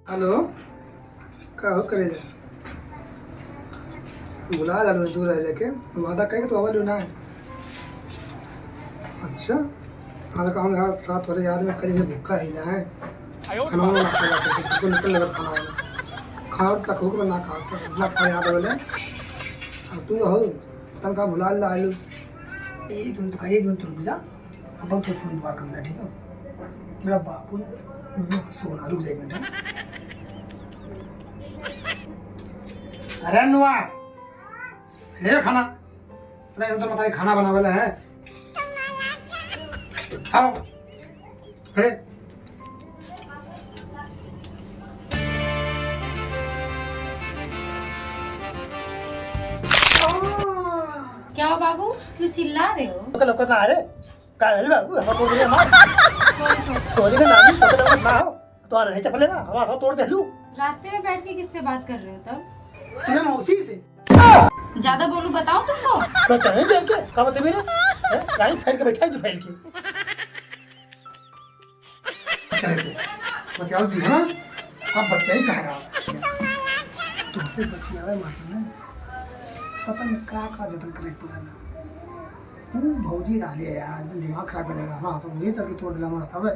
Hello का हो करे जा बुला जा दूर रह लेके वादा करेगा तो अवल ना है। अच्छा हाँ काम साथ हो रहे याद में करेंगे भूखा ही ना है खाना वाना खा जाते किसको निकल लगा खाना वाना खा तक हो ना खा तो अपना खा याद बोले तू हो तन का भुला ला आलू 1 मिनट रुक जा अब तो फोन दोबारा कर ले ठीक है मेरा बापू ने सोना रुक जा 1 मिनट अरे नुआ ले खाना अरे तो मतलब खाना बना वाला है आओ अरे क्या हो बाबू क्यों चिल्ला रहे हो? तो लोग ना अरे का है बाबू हम तोड़ दिए मार सॉरी सॉरी का नाम तो ना हो तो आ रहे चपले ना हम तोड़ दे लू रास्ते में बैठ के किससे बात कर रहे हो तब? तेरे मौसी से ज्यादा बोलूं बताओ तुमको? मैं कहीं जाके का बता मेरे कहीं फैल के बैठा है तू फैल के बताओ दी ना अब बताइए कहां है तुमसे बतियावे मार ने पता नहीं का जतन करे पुराना तू भौजी राले यार दिमाग खराब कर देगा हां तो मुझे चढ़ के तोड़ दिला मारा था बे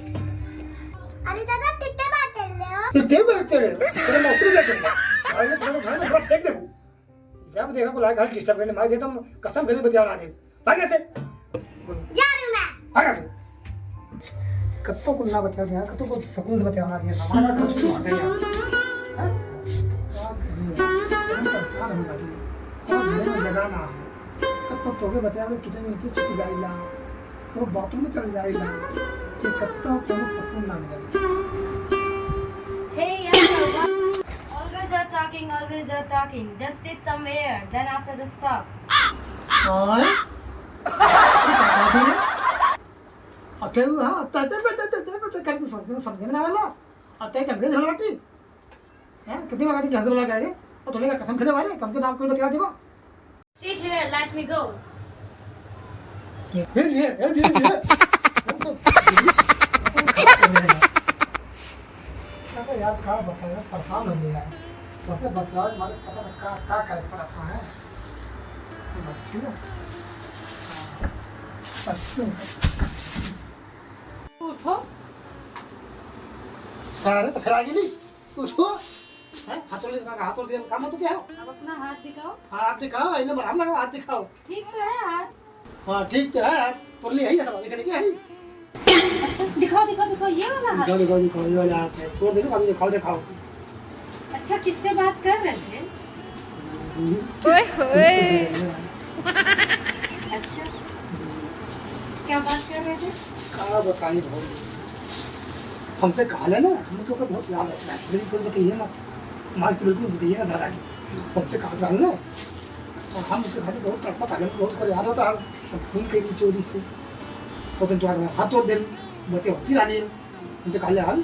अरे दादा कितने बात कर रहे हो? तो दे बैठते रहे तेरे मौसी जा के आज खाना खाना पूरा फेंक देखो जब देखा बुला घर डिस्टर्ब करने मार देता कसम गले बतिया ना दे भाग ऐसे जा रही हूं मैं। भाग ऐसे कत्तो को ना बतिया दिया कत्तो को सुकून से बतिया ना दिया हमारा घर छूट जाए यार बस क्या करिए हम परेशान हो गए और घर में जगह ना है कत्तो तो के बतिया किचन में नीचे छुप जाइला वो बाथरूम में चल जाइला ये कत्तो को सुकून ना मिले Hey यार always you're talking just sit somewhere then after the stop और अटे हां तते करके समझ में ना वाला अटे कंगे झलवाटी हैं कितनी बार गाड़ी ढंग से लगा रे और थोड़े का कसम खेले वाले कम के नाम कोई बता देबा sit here let me go ये सब यार का बताया परेशान हो गया तो से बताओ मारे पता का करे पड़ता है बस ठीक है अच्छा उठो अरे तो फिर आ गई उठो हैं हाथों ले काम तो क्या हो अब अपना हाथ दिखाओ हाथ दिखाओ इले बराबर लगा हाथ दिखाओ ठीक तो है हाथ हां ठीक तो है तो ले है सब दिखने के है अच्छा दिखाओ ये वाला हाथ दिखाओ ये वाला हाथ है तोड़ देखो अभी दिखाओ अच्छा किससे बात कर रहे थे अच्छा क्या बात कर रहे थे का बताइए बहुत हमसे कहा है ना हमको का बहुत याद आता है मेरी कोई बताइए मत माँ से बिल्कुल बताइए ना दादा की हमसे कहा जान ना और हम उसके खाते बहुत तड़पा था बहुत को याद आता है तो फोन के लिए चोरी से तो क्या करना हाथ तोड़ दे बते होती रही है हमसे कहा हाल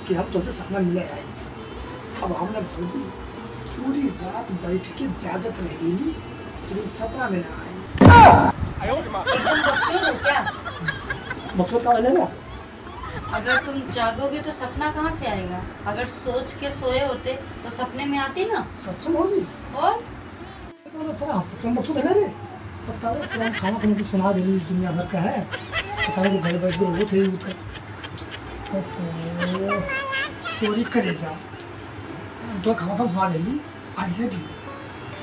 कि हम तो से सपना मिले आए अब हमने भौजी पूरी रात बैठ के जागत रही लेकिन सपना में ना आए तुम बच्चों हो क्या मकसद का वाले ना अगर तुम जागोगे तो सपना कहाँ से आएगा अगर सोच के सोए होते तो सपने में आती ना सच्चम भौजी और तो सर हम सच्चम मकसद है रे पता है तो हम खाना खाने की सुना दे रही दुनिया भर का है पता नहीं घर बैठ के वो थे उठे सॉरी करे जा तो खाना तो सुना दे ली आई लव यू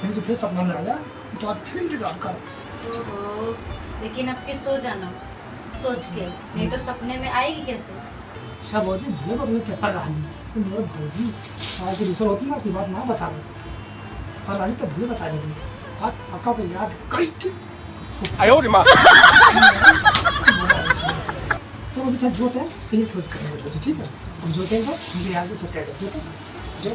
फिर तो फिर सपना में आया तो आप फिर इंतजार करो ओहो लेकिन अब के सो जाना सोच के नहीं तो सपने में आएगी कैसे अच्छा भौजी भले बात में पेपर रहा ली लेकिन मेरे भौजी शायद दूसरा होती ना की बात ना बता दे पर रानी तो भले बता देगी आज पक्का को याद कई के तो मुझे था जोत है फिर खोज करेंगे ठीक है हम जोतेंगे हम भी आगे सोचेंगे जो